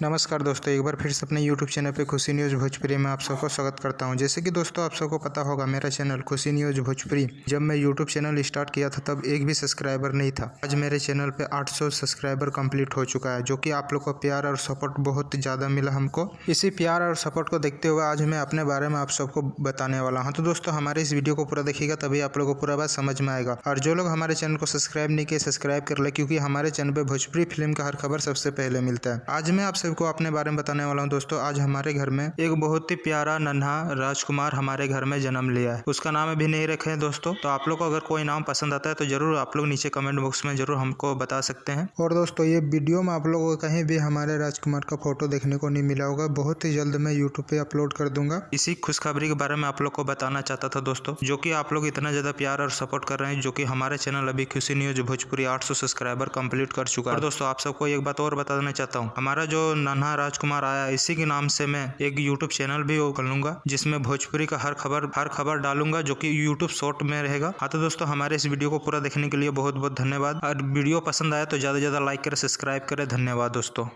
नमस्कार दोस्तों, एक बार फिर से अपने YouTube चैनल पे खुशी न्यूज़ भोजपुरी में आप सबको स्वागत करता हूं। जैसे कि दोस्तों आप सबको पता होगा, मेरा चैनल खुशी न्यूज़ भोजपुरी जब मैं YouTube चैनल स्टार्ट किया था तब एक भी सब्सक्राइबर नहीं था। आज मेरे चैनल पे 800 सब्सक्राइबर कंप्लीट हो चुका है, जो कि आप लोग को प्यार और सपोर्ट बहुत ज़्यादा मिला हमको। इसी प्यार और सपोर्ट को देखते हुए आज मैं अपने बारे में आप सबको बताने वाला हूँ। तो दोस्तों हमारे इस वीडियो को पूरा देखिएगा, तभी आप लोगों को पूरा बात समझ में आएगा। और जो लोग हमारे चैनल को सब्सक्राइब नहीं किए, सब्सक्राइब कर ले, क्योंकि हमारे चैनल पर भोजपुरी फिल्म का हर खबर सबसे पहले मिलता है। आज मैं आप सबको अपने बारे में बताने वाला हूं। दोस्तों आज हमारे घर में एक बहुत ही प्यारा नन्हा राजकुमार हमारे घर में जन्म लिया है। उसका नाम अभी नहीं रखे हैं दोस्तों, तो आप लोग को अगर कोई नाम पसंद आता है तो जरूर आप लोग नीचे कमेंट बॉक्स में जरूर हमको बता सकते हैं। और दोस्तों ये वीडियो में आप लोगों को कहीं भी हमारे राजकुमार का फोटो देखने को नहीं मिला होगा। बहुत ही जल्द मैं यूट्यूब पे अपलोड कर दूंगा। इसी खुशखबरी के बारे में आप लोग को बताना चाहता था दोस्तों, जो कि आप लोग इतना ज्यादा प्यार और सपोर्ट कर रहे हैं, जो कि हमारे चैनल अभी खुशी न्यूज़ भोजपुरी 800 सब्सक्राइबर कंप्लीट कर चुका है। और दोस्तों आप सबको एक बात और बता देना चाहता हूँ, हमारा जो नन्हा राजकुमार आया इसी के नाम से मैं एक यूट्यूब चैनल भी खोलूंगा, जिसमें भोजपुरी का हर खबर डालूंगा, जो कि यूट्यूब शॉर्ट में रहेगा। हाँ तो दोस्तों हमारे इस वीडियो को पूरा देखने के लिए बहुत बहुत धन्यवाद। और वीडियो पसंद आया तो ज्यादा से ज्यादा लाइक करें, सब्सक्राइब करें। धन्यवाद दोस्तों।